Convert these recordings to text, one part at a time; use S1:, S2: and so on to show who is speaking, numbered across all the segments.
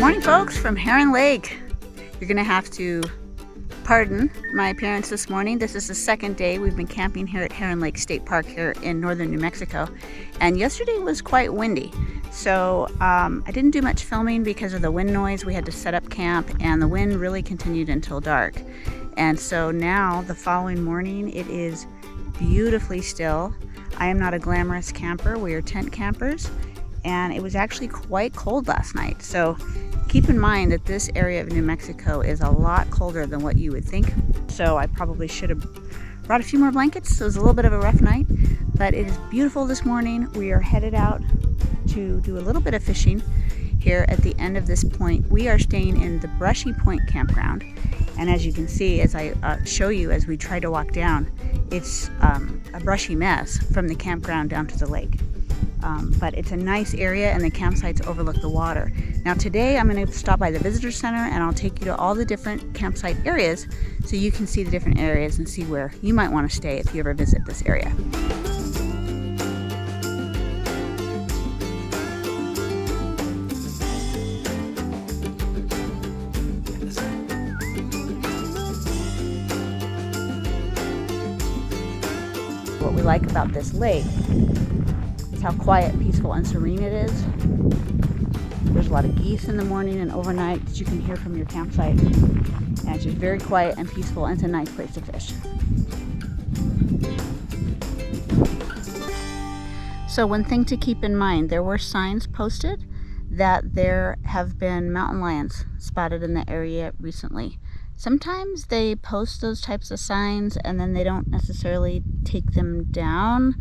S1: Morning folks from Heron Lake. You're gonna have to pardon my appearance this morning. This is the second day we've been camping here at Heron Lake State Park here in northern New Mexico, and yesterday was quite windy, so I didn't do much filming because of the wind noise. We had to set up camp and the wind really continued until dark, and so now the following morning it is beautifully still. I am not a glamorous camper. We are tent campers, and it was actually quite cold last night, so keep in mind that this area of New Mexico is a lot colder than what you would think. So I probably should have brought a few more blankets. So it was a little bit of a rough night, but it is beautiful this morning. We are headed out to do a little bit of fishing here at the end of this point. We are staying in the Brushy Point campground. And as you can see, as I show you as we try to walk down, it's a brushy mess from the campground down to the lake. But it's a nice area and the campsites overlook the water. Now today I'm going to stop by the visitor center and I'll take you to all the different campsite areas so you can see the different areas and see where you might want to stay if you ever visit this area. What we like about this lake is how quiet, peaceful, and serene it is. There's a lot of geese in the morning and overnight that you can hear from your campsite. And it's just very quiet and peaceful, and it's a nice place to fish. So one thing to keep in mind, there were signs posted that there have been mountain lions spotted in the area recently. Sometimes they post those types of signs and then they don't necessarily take them down.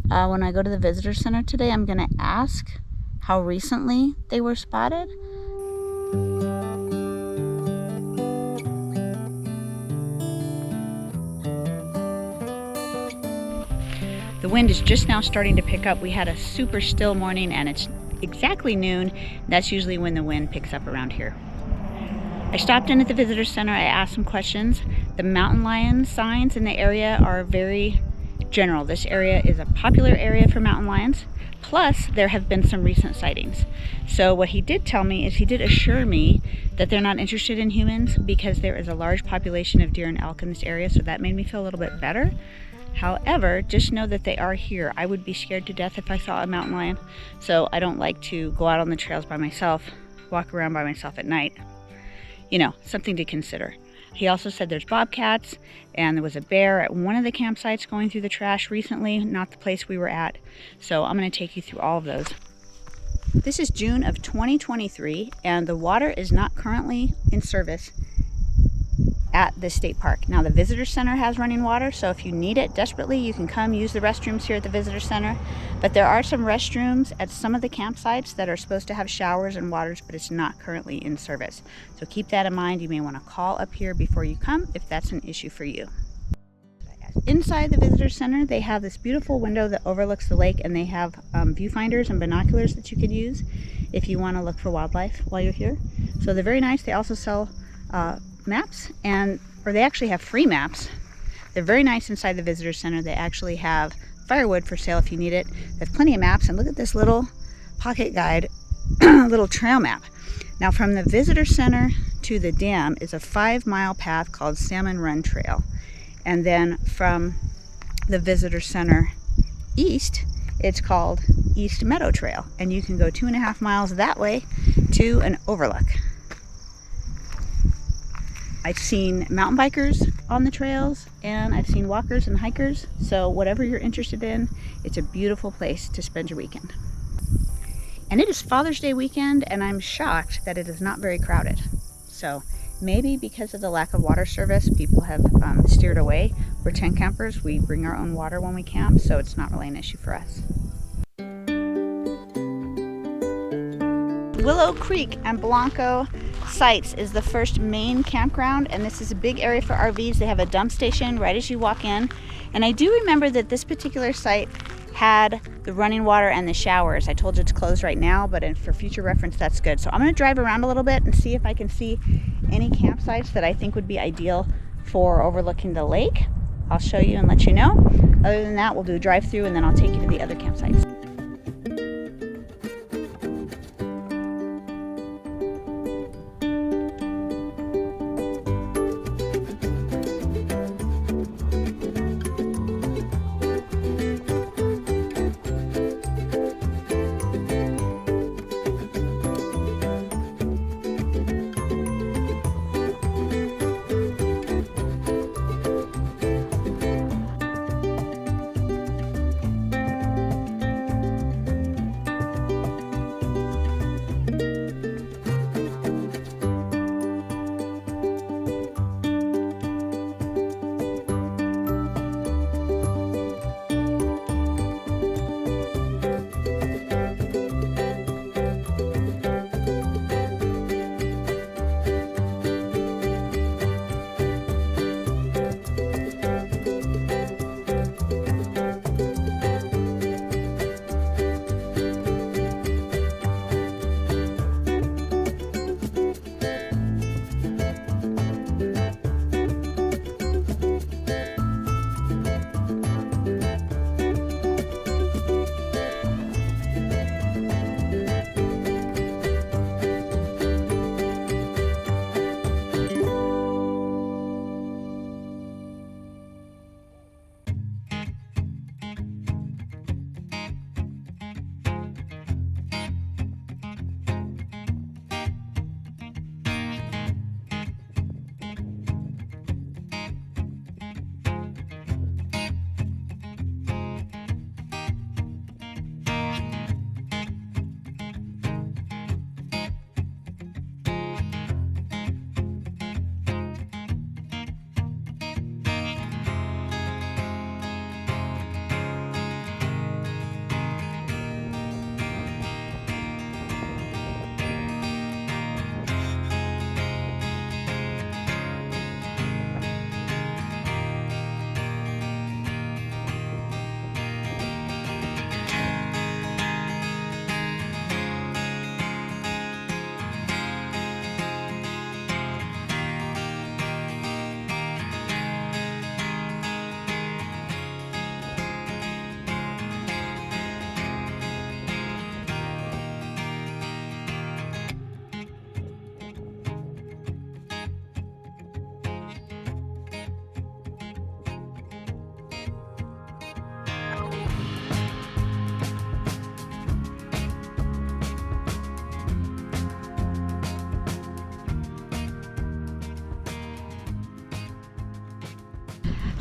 S1: When I go to the visitor center today, I'm going to ask how recently they were spotted. The wind is just now starting to pick up. We had a super still morning and it's exactly noon. That's usually when the wind picks up around here. I stopped in at the visitor center. I asked some questions. The mountain lion signs in the area are very general. This area is a popular area for mountain lions. Plus, there have been some recent sightings. So what he did tell me is he did assure me that they're not interested in humans because there is a large population of deer and elk in this area, so that made me feel a little bit better. However, just know that they are here. I would be scared to death if I saw a mountain lion, so I don't like to go out on the trails by myself, walk around by myself at night. You know, something to consider. He also said there's bobcats and there was a bear at one of the campsites going through the trash recently, not the place we were at. So I'm going to take you through all of those. This is June of 2023 and the water is not currently in service at the state park. Now the visitor center has running water, so if you need it desperately, you can come use the restrooms here at the visitor center. But there are some restrooms at some of the campsites that are supposed to have showers and waters, but it's not currently in service. So keep that in mind. You may want to call up here before you come if that's an issue for you. Inside the visitor center, they have this beautiful window that overlooks the lake, and they have viewfinders and binoculars that you can use if you want to look for wildlife while you're here. So they're very nice. They also sell maps, or they actually have free maps. They're very nice inside the visitor center. They actually have firewood for sale if you need it. They have plenty of maps, and look at this little pocket guide, little trail map. Now from the visitor center to the dam is a 5-mile path called Salmon Run Trail, and then from the visitor center east it's called East Meadow Trail, and you can go 2.5 miles that way to an overlook. I've seen mountain bikers on the trails, and I've seen walkers and hikers, so whatever you're interested in, it's a beautiful place to spend your weekend. And it is Father's Day weekend, and I'm shocked that it is not very crowded. So maybe because of the lack of water service, people have steered away. We're tent campers. We bring our own water when we camp, so it's not really an issue for us. Willow Creek and Blanco sites is the first main campground, and this is a big area for RVs. They have a dump station right as you walk in, and I do remember that this particular site had the running water and the showers. I told you it's closed right now, but for future reference that's good. So I'm going to drive around a little bit and see if I can see any campsites that I think would be ideal for overlooking the lake. I'll show you and let you know. Other than that, we'll do a drive-through and then I'll take you to the other campsites.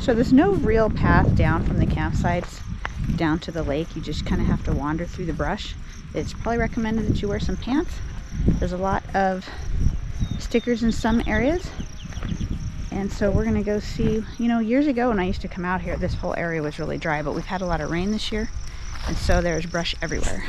S1: So there's no real path down from the campsites down to the lake. You just kind of have to wander through the brush. It's probably recommended that you wear some pants. There's a lot of stickers in some areas. And so we're gonna go see, you know, years ago when I used to come out here, this whole area was really dry, but we've had a lot of rain this year. And so there's brush everywhere.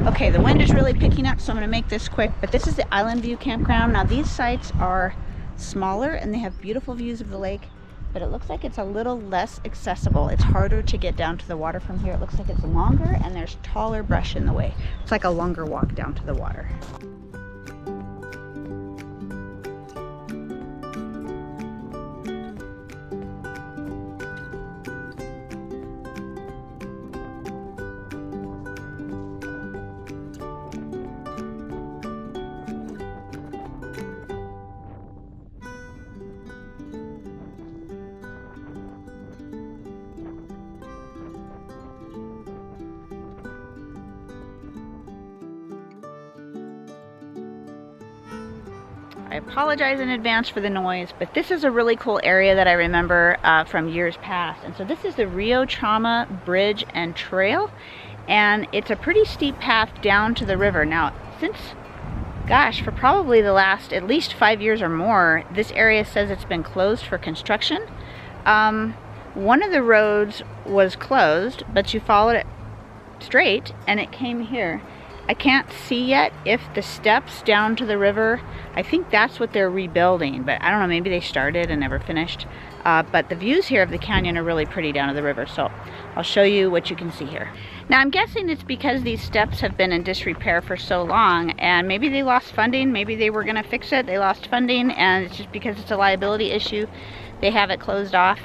S1: Okay, the wind is really picking up, so I'm going to make this quick, but this is the Island View Campground. Now these sites are smaller and they have beautiful views of the lake, but it looks like it's a little less accessible. It's harder to get down to the water from here. It looks like it's longer and there's taller brush in the way. It's like a longer walk down to the water. I apologize in advance for the noise, but this is a really cool area that I remember from years past. And so this is the Rio Chama Bridge and Trail, and it's a pretty steep path down to the river. Now, since, gosh, for probably the last at least 5 years or more, this area says it's been closed for construction. One of the roads was closed, but you followed it straight and it came here. I can't see yet if the steps down to the river, I think that's what they're rebuilding, but I don't know, maybe they started and never finished. But the views here of the canyon are really pretty down to the river, so I'll show you what you can see here. Now I'm guessing it's because these steps have been in disrepair for so long, and maybe they lost funding, maybe they were gonna fix it, they lost funding, and it's just because it's a liability issue, they have it closed off.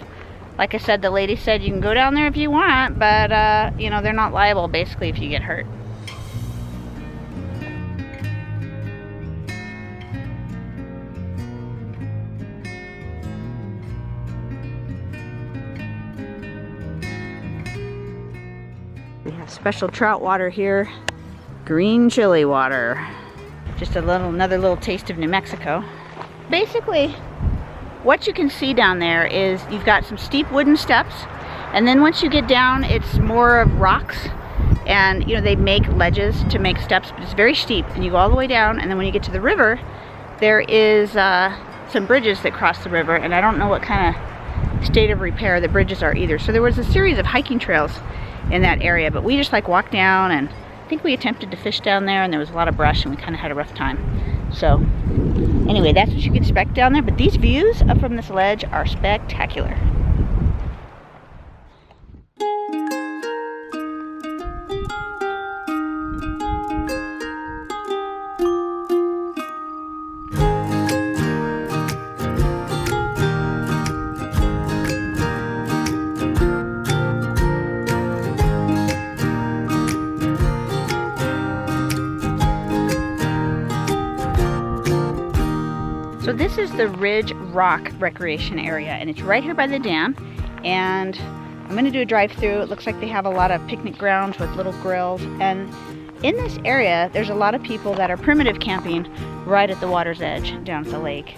S1: Like I said, the lady said you can go down there if you want, but you know, they're not liable basically if you get hurt. We have special trout water here, green chili water. Just another little taste of New Mexico. Basically, what you can see down there is you've got some steep wooden steps, and then once you get down, it's more of rocks. And you know, they make ledges to make steps, but it's very steep, and you go all the way down, and then when you get to the river, there is some bridges that cross the river, and I don't know what kind of state of repair the bridges are either. So there was a series of hiking trails in that area, but we just like walked down, and I think we attempted to fish down there, and there was a lot of brush and we kind of had a rough time. So anyway, that's what you can expect down there, but these views up from this ledge are spectacular. is the Ridge Rock Recreation Area, and it's right here by the dam. And I'm going to do a drive-through. It looks like they have a lot of picnic grounds with little grills. And in this area, there's a lot of people that are primitive camping right at the water's edge down at the lake.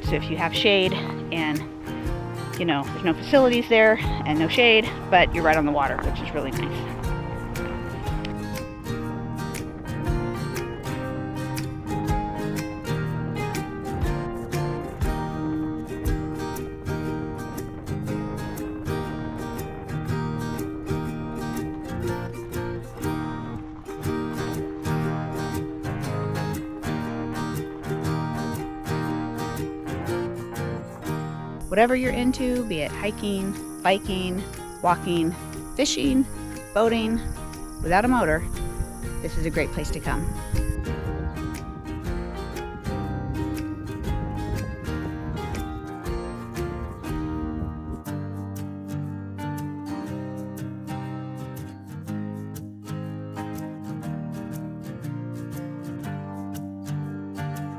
S1: So if you have shade and, you know, there's no facilities there and no shade, but you're right on the water, which is really nice. Whatever you're into, be it hiking, biking, walking, fishing, boating, without a motor, this is a great place to come.